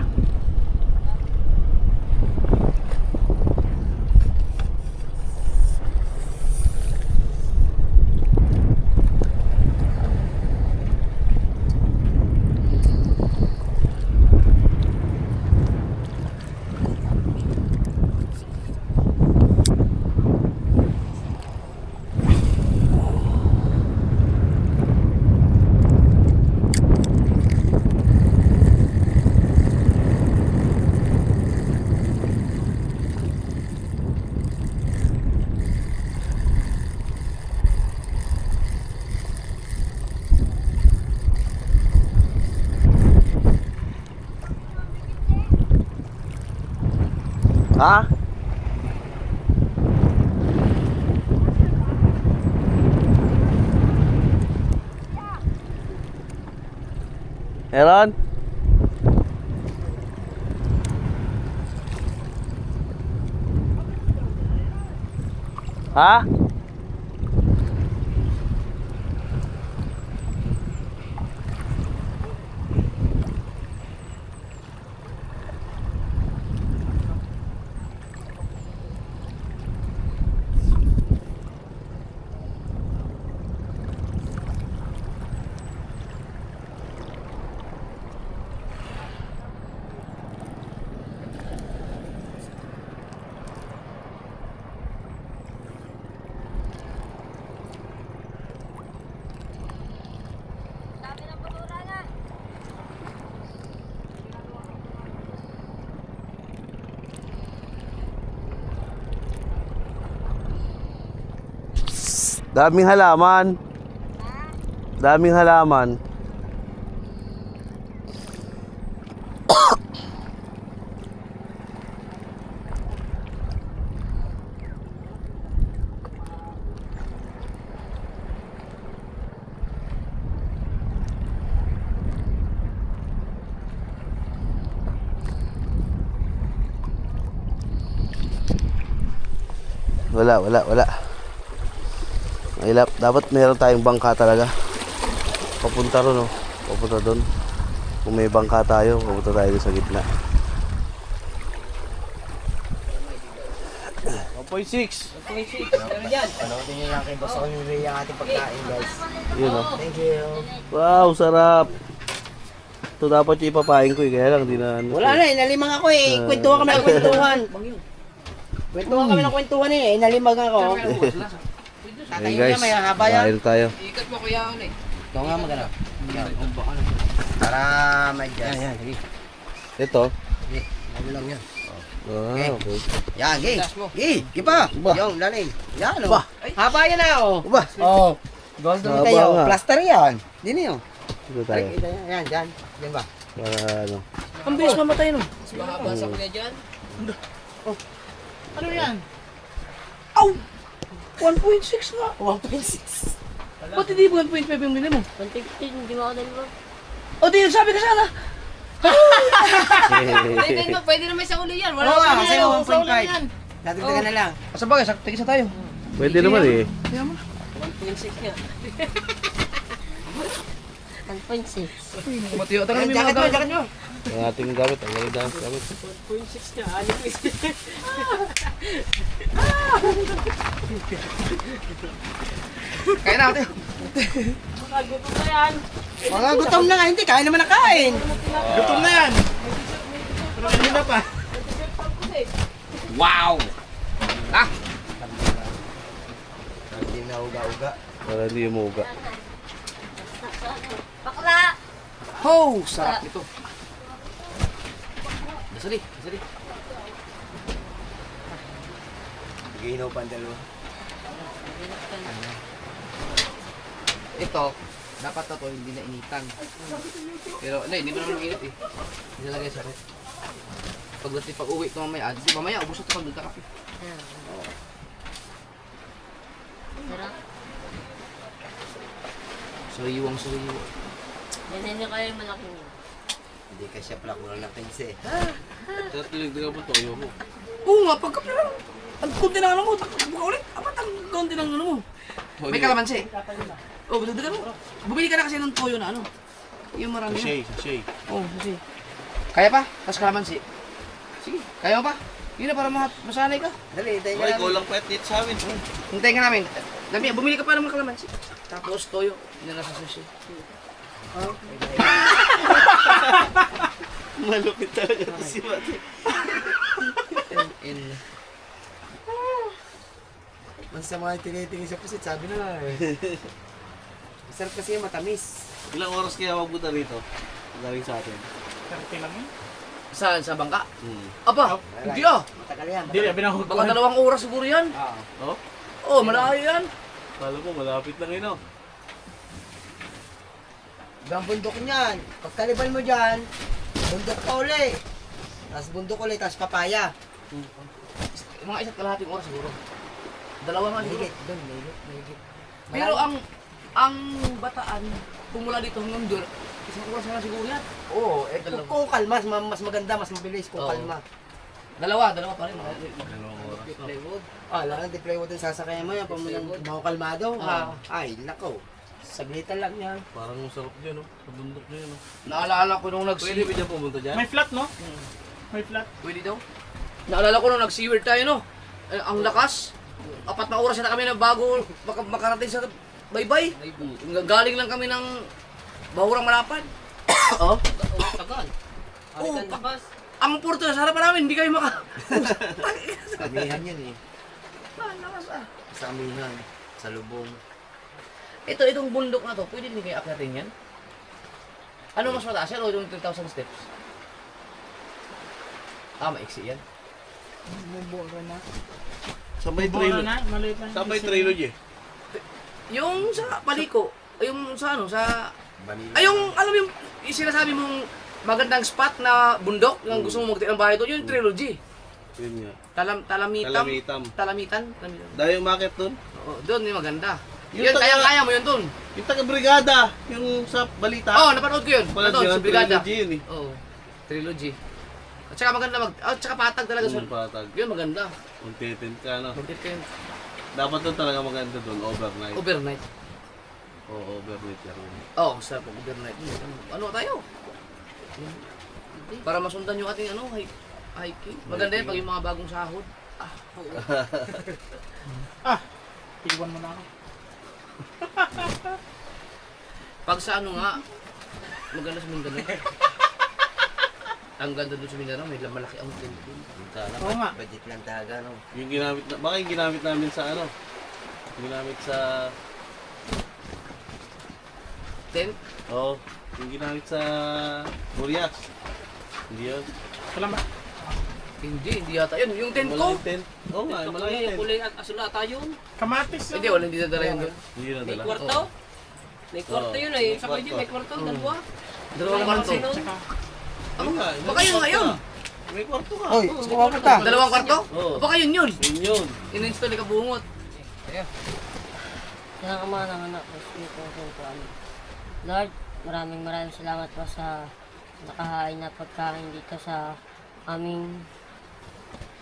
S1: Ha? Meron? Ha? Daming halaman. Daming halaman. Wala. Dapat meron tayong bangka talaga. Papunta ron, oh. Papunta doon. Kung may bangka tayo, papunta tayo sa gitna. 1.6.
S6: Pero dyan. Panoodin nyo lang kay Boss Only ang ating pagkain, guys.
S1: Yun, oh.
S6: Thank you.
S1: Wow, sarap. Ito dapat yung ipapain ko, kaya lang di na...
S6: Wala na, inalimang ako eh. Kwentuhan kami ng kwentuhan. Kwentuhan kami ng kwentuhan eh. Inalimang ako.
S1: Ayun guys, kain tayo.
S2: Ikat mo kuya ako na eh.
S6: Ito nga magana. Para may dyan. Yan, sige.
S1: Ito.
S6: Sige, ano lang yan.
S1: Ah, okay.
S6: Yan, gay.
S2: Taas mo.
S6: Gay, gipa.
S1: Ba.
S6: Yung lalim. Yan, o. Haba yan na, o.
S1: Ba.
S6: O. Gawin doon
S1: Haba
S6: tayo.
S1: nga.
S6: Plaster yan. Dini, o.
S1: Ito tayo.
S6: Yan, dyan. Yan ba?
S1: Para ano.
S2: Ang bilis mamatay nun. Mahaba sa kuya dyan.
S5: Ano yan?
S2: 1.6 nga.
S6: 1.6.
S2: Ba't hindi 1.5 yung minimum?
S3: 115, hindi mo ako dalawa.
S2: O di, sabi ka sana.
S3: Pwede naman sa uli yan.
S6: Oo nga, kasi 1.5. Natagdagan na lang.
S2: Sa bagay, tigisa tayo.
S1: Pwede naman eh.
S2: Kaya mo.
S3: 1.6 nga. 1.6.
S2: Matiyo, tangan mo yung
S6: Jacket mo,
S2: mga
S6: jacket mo.
S1: Ang ating gamit, ang galing gamit.
S2: Kaya na natin.
S6: Mga gutom na nga, hindi. Kain naman na kain.
S5: Gutom na yan. Pero kanina pa.
S2: Wow! Ah!
S6: Hindi na uga-uga.
S1: Para hindi umuga.
S3: Bakla!
S2: Oh, sarap nito. Dasali.
S6: Ginaw pa ang dalawa.
S2: Ito, dapat na to hindi na initan. Pero, hindi mo naman init eh. Nilagay sa ref. Pag uwi ito mamaya, ubos ito pag doon kape.
S3: Sarap.
S2: Sariwang.
S3: Yan nyo kayo yung malaki niyo.
S6: Hindi ka siya pala kulang ng 15.
S1: Tatlong mo to, mo.
S2: Oo nga, pagkape lang. Ang konti ng ano mo, buka ulit. Apat ang konti ng ano mo. May kalamansi. Oh, budagdagan mo. Bumili ka na kasi ng toyo na ano. Yung marami.
S1: Sachet.
S2: Oh, kasi. Kaya pa? Tapos kalamansi. Sige, kaya mo pa? Yun na para masanay ka.
S6: Dali, tayo
S1: Ay,
S6: ka
S1: ikaw lang pet dito sa amin.
S2: Hintayin ka namin. Dami, bumili ka pa ng mga kalamansi. Tapos toyo. Yun na nasa sushi.
S1: Malupit talaga to si Mate.
S2: In.
S6: Basta mga tinitingin sa pusit, sabi na eh. Masarap kasi yung matamis.
S1: Ilang oras kaya magpunta rito? Galing sa atin.
S5: 30 lang yun.
S2: Saan? Sa bangka? Aba, hindi ah.
S6: Matagal yan.
S5: Hindi, binahog ko.
S2: Baka 2 oras siguro yan.
S1: Oh?
S2: Oh, malayo yan.
S1: Kala mo, malapit lang yun, oh.
S6: Ibang bundok niyan. Pagkalibal mo dyan, bundok pa uli. Tapos bundok uli, tapos papaya.
S2: Mga 1.5 oras siguro. 2 nga siguro.
S6: Mahigit, doon, mahigit.
S2: Pero ang Bataan, kung mula dito hanggang doon, 1 oras na siguro yan.
S6: Oo, kung kalma, mas maganda, mas mabilis kung
S2: Oo.
S6: kalma.
S2: 2 pa rin.
S6: Plywood. Ah, lang di plywood yung sasakayan mo yan. Pamulang mga kalmado. Ha? Ay, nako. Saglitan lang yan.
S1: Parang masarap dyan, oh. Sa bundok na yun, oh.
S2: Naalala ko nung
S1: Pwede ba dyan pumunta dyan?
S5: May flat, no? May flat.
S2: Pwede daw. Naalala ko nung nag-seaward tayo, no? Ang lakas. 4 na oras na kami na bago makarating sa baybay. Galing lang kami ng Bahurang Malapad.
S6: Oh? Tagal.
S2: Oo, ang porto na sa harapan namin, hindi kayo
S6: Samihan yan eh.
S2: Lakas ah.
S6: Samihan. Sa lubong.
S2: Itong bundok na to, pwede din kayo akyatin yan? Ano mas mataas yan o yung 3,000 steps? Maiksi yan.
S1: Sabay
S5: Buo
S1: trailer.
S5: na, maliit lang.
S1: Sabay trilogy.
S2: Yung sa Paliko, yung sa ano, sa...
S6: Manila.
S2: Ay, yung, alam mo yung sinasabi mong magandang spot na bundok, yung gusto mo magtiang bahay doon, yung trilogy.
S1: Yun nga.
S2: Talamitam.
S1: Talamitam.
S2: Talamitan.
S1: Dahil yung market dun.
S2: Oo, doon yung maganda.
S1: Yung
S2: Yun,
S1: taga-
S2: kaya-kaya mo yun doon.
S1: Yung taga-brigada. Yung sa balita.
S2: Oo, napanood ko yun.
S1: Pala
S2: Doon,
S1: dyan
S2: sa
S1: ang
S2: Brigada.
S1: trilogy yun, eh.
S2: Oo, trilogy. At saka maganda at saka patag talaga.
S1: Yung patag.
S2: Yun, maganda.
S1: Kung titent ka, no?
S2: Magtitin.
S1: Dapat doon talaga maganda doon. Overnight.
S2: Overnight.
S1: Oo, overnight lang.
S2: Oo, sarap ang overnight. Ano tayo? Para masundan yung ating hiking. Maganda yun pag yung mga bagong sahod.
S5: Iwan mo na ako.
S2: Pag sa ano nga, maganda sa Mindanao. Ang ganda doon sa Mindanao, may malaki ang temple.
S5: Oo nga.
S6: Budget lang talaga, no?
S1: Yung ginamit na, baka yung ginamit namin sa ano? Ginamit sa,
S2: Tent?
S1: oo, yung ginamit sa Murias. Hindi yun.
S5: Salamat.
S2: Hindi yata yun. Yung tent ko.
S1: Malaking tent. Oo nga, malaking tent.
S2: kulay at asul ata yun.
S5: Kamatis.
S2: Hindi, wala hindi nadala yun doon.
S1: Hindi yun nadala.
S2: Kwarto?
S1: May kwarto yun eh. Sa kanya may kwarto, dalawa. Dalawang kwarto.
S5: Tsaka,
S2: Baka yun nga yun.
S1: May kwarto ka.
S6: Hoy, gusto mo punta?
S2: 2 kwarto?
S1: Oo.
S2: Baka yun yun.
S1: Yun yun.
S2: In-install ni Kabungot.
S7: Pinakamanang anak ko dito sa ano. Lord, maraming salamat po sa nakahain na pagkain dito sa aming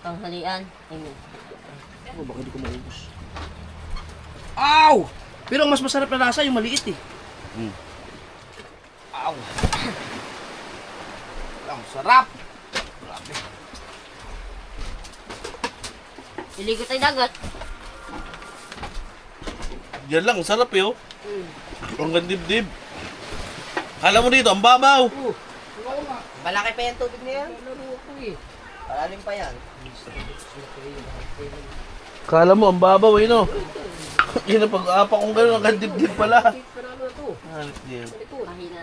S7: panghalian. Amen.
S2: Baka hindi ko maubos. Aw! Pero ang mas masarap na lasa yung maliit eh. Aw! Ang sarap! Grabe.
S7: Iligo tayo dagat.
S1: Yan lang, sarap yun. Hanggang dibdib. Alam mo dito, ang babaw.
S6: Malaki pa yan tubig na yan. Palalim pa yan.
S1: Kala mo, ang babaw eh, no? Yun ang pag-apa kong gano'n, hanggang dibdib pala.
S7: Mahina.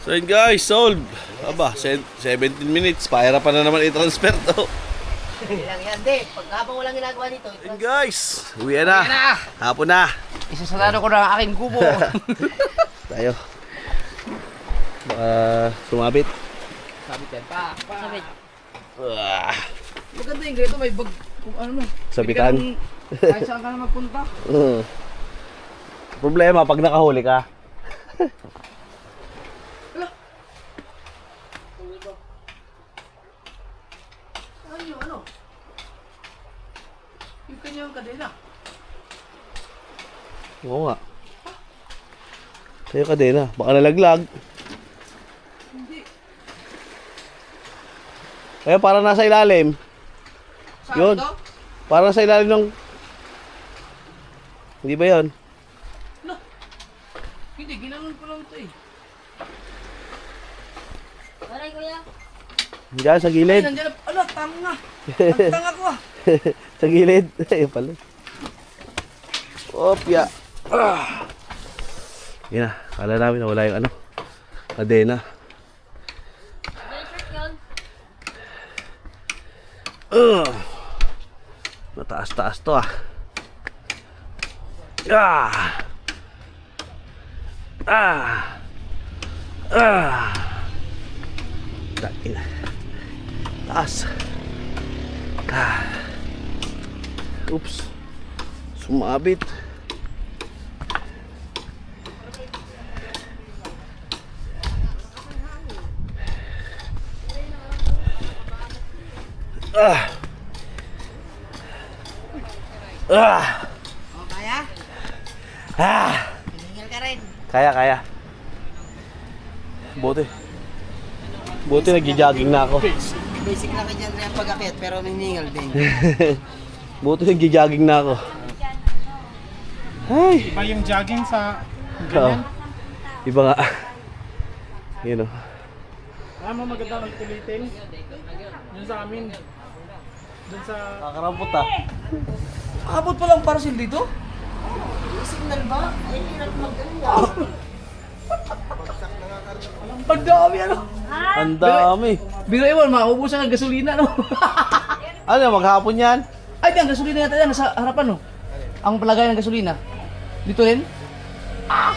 S1: So yun guys, solved. Aba, 17 minutes. Pahira pa na naman i-transfer to.
S6: Ilang yan, di. Pag habang walang ginagawa nito,
S1: Yun guys, uwi na. Hapon na.
S2: Isasarado ko na ang aking kubo.
S1: Tayo. Sumabit.
S2: Sabit yan pa.
S7: Sabit.
S2: Maganda yung ganito, may bag, kung ano mo.
S1: Sabitan.
S2: Kahit saan ka na magpunta.
S1: Problema pag nakahuli ka.
S2: Ay, yung ano? Yung kanyang kadena.
S1: Oo nga. Sa'yo kadena. Baka nalaglag. Kaya parang nasa ilalim. Yun. Parang nasa ilalim ng... Hindi ba yun?
S2: Hindi, ginanon ko lang ito eh.
S7: Aray, kuya.
S1: Diyan, sa
S2: Ay,
S1: gilid.
S2: nandiyan na. Ala, tanga. Tanga ko ah.
S1: Sa gilid. Ayun pala. Opya. Yan na. Kala namin na wala yung ano. Kadena.
S7: May shirt yun.
S1: Mataas-taas to ah. Ah. Ah. Ah. Takin. Taas. Ah. Oops. Sumabit. Ah. Ah.
S6: O, kaya?
S1: Ah.
S6: Hiningal ka rin.
S1: Kaya. Buti nagja-jogging na ako.
S6: Basic lang ka dyan rin ang pag-akit, pero hiningal din.
S1: Buti nagja-jogging na ako. Ay.
S5: Iba yung jogging sa
S1: Oo. Iba nga. Yun o.
S5: Alam mo maganda magpilitin. Yun sa amin. Dun sa...
S1: Kakarampot ah.
S2: Abot pa lang para sila dito?
S6: Signal ba? Ay, hirap maganda.
S2: Ang dami ano.
S1: Ang dami.
S2: Biro ewan, maubusan ng gasolina no.
S1: Ano, maghapon yan?
S2: Ay, di, ang gasolina yata yan, nasa harapan no. Ang palagay ng gasolina. Dito rin. Ah!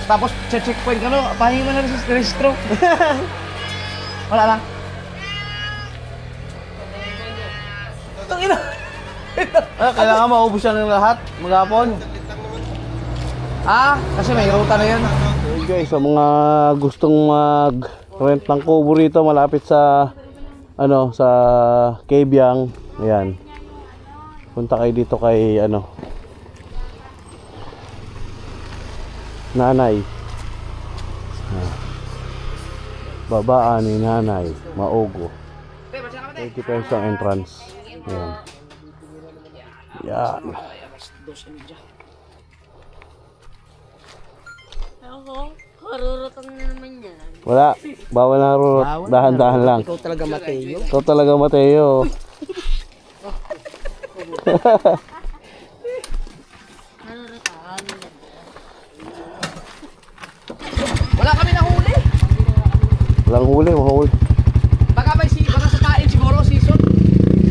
S2: Tapos, checkpoint ka no, pahingi mo na registro. Wala lang. Tangina.
S1: Kailangan maubos yan ng lahat. Maghapon.
S2: Ah, kasi may ruta na yun.
S1: Okay guys, sa mga gustong mag-rent ng kubo rito malapit sa ano, sa Kebyang, ayan. Punta kayo dito kay ano, Nanay. Babaan ni Nanay, Maugo. 20 pesos ang entrance. Ayan. Yan.
S7: Ako, karurutang na naman yan.
S1: Wala, bawal na rurot. Dahan-dahan lang.
S6: Ikaw talaga, Mateo.
S1: Ikaw talaga, Mateo.
S7: Karurutang.
S2: Wala kami nahuli.
S1: Walang huli, mahuli.
S2: Baka sa kain siguro, season.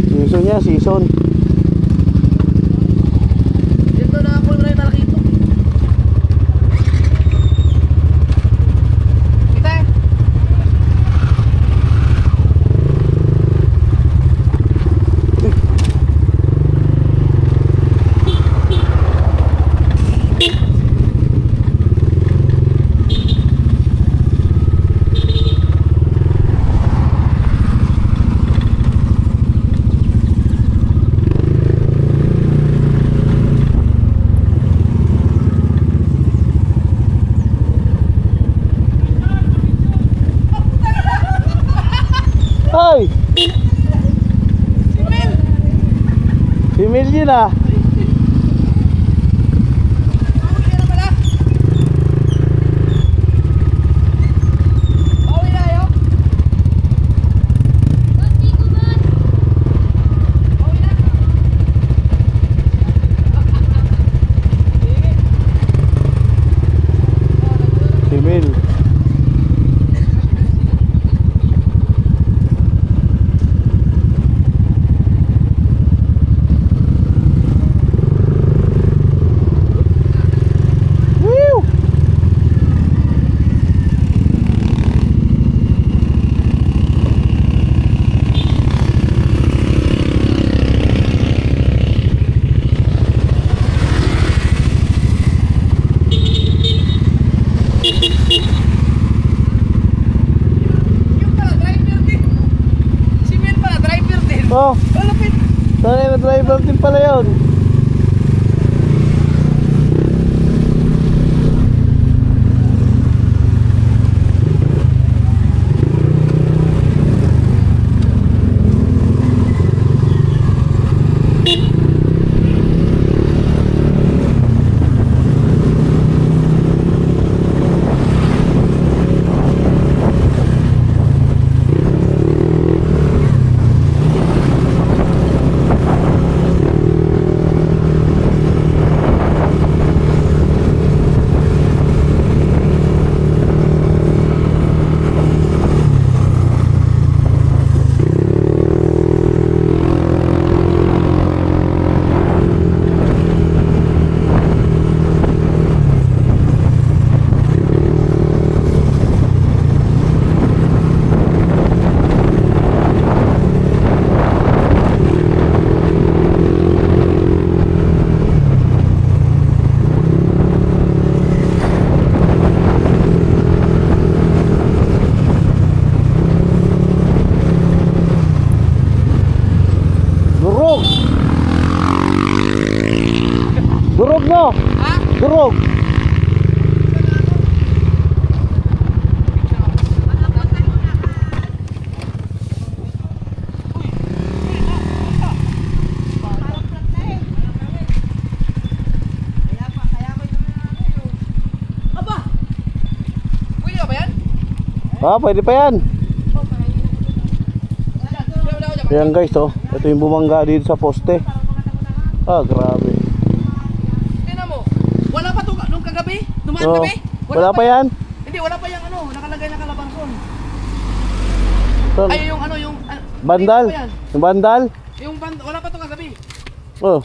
S1: Season niya, season.
S2: Dito na ako na yung talakito. Kita eh.
S1: Ay! Si Mel yun ah. Si Mel. Woo!
S2: Yung pala, driver din. Si Mel pala, driver din.
S1: Oh,
S2: Malapit.
S1: sanay na driver din pala yun. Durog! Durog no?
S2: Ha?
S1: Durog!
S2: Pwede ka ba yan?
S1: Ah, pwede pa yan. Ayan guys, oh. Ito yung bumangga dito sa poste. Ah, grabe.
S2: Tingnan mo. Wala pa to nung kagabi? Dumaan
S1: Oh,
S2: gabi?
S1: wala pa yan.
S2: Hindi, wala pa yung ano, nakalagay na kalabansyon.
S1: Saan?
S2: Ay, yung ano, yung...
S1: Bandal.
S2: Hindi pa yan.
S1: Yung bandal.
S2: Wala pa to kagabi.
S1: Oh.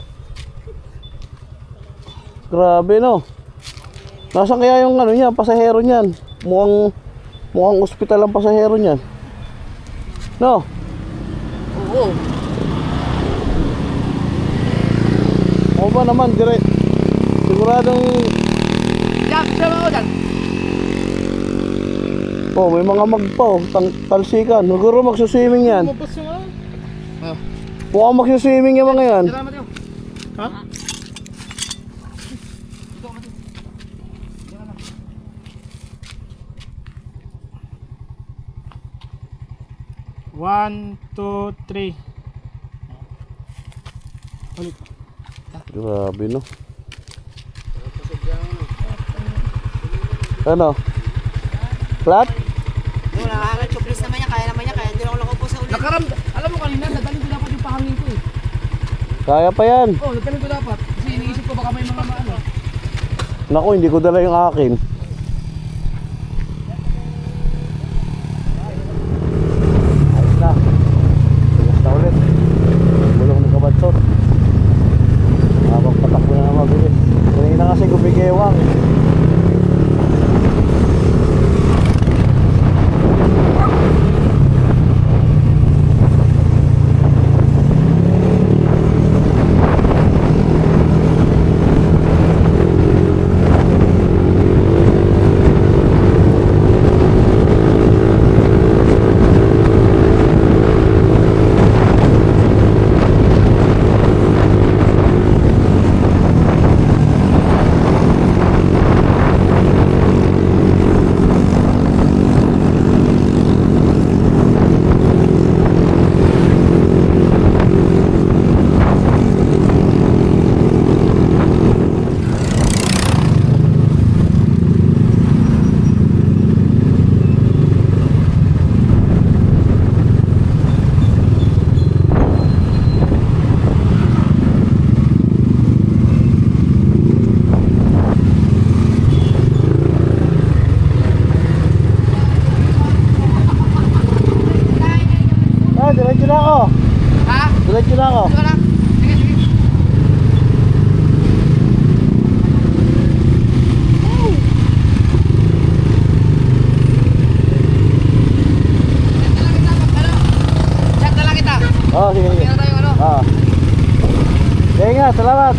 S1: Grabe no. Nasaan kaya yung ano niya, pasahero niyan? Mukhang ospital ang pasahero niyan. No.
S2: Oo.
S1: O ba naman, dire. Siguradong
S2: Diyan, sama ako dyan.
S1: oh, may mga magpaw, talsikan. Siguro magsuswimming yan.
S5: Lumabas yung ano.
S1: Mukhang magsuswimming yung mga yan.
S2: Salamat yun.
S5: Ha? One, two, three. Ulit.
S1: Grabe no. Ano? Flat?
S6: Yung nakakal, choklis naman niya, kaya naman niya, kaya hindi ako nakaupo sa ulit.
S2: Alam mo kanina, dadalhin ko dapat yung pahangin ko eh.
S1: Kaya pa yan.
S2: Oo, dadalhin ko dapat. Kasi iniisip ko baka may mga maano.
S1: Naku, hindi ko dala yung akin. Ayos na. Ayos na ulit. Bulong ng kabatsot. Habang patakbo na mabilis. Kanina kasi gumigewang. Diretso na ako.
S2: Ha?
S1: Diretso na ako.
S2: Ito na. Sige, sige. Chat na lang kita.
S1: Oh, sige, sige.
S2: Meron tayong ano.
S1: Ah. Sige nga, salamat.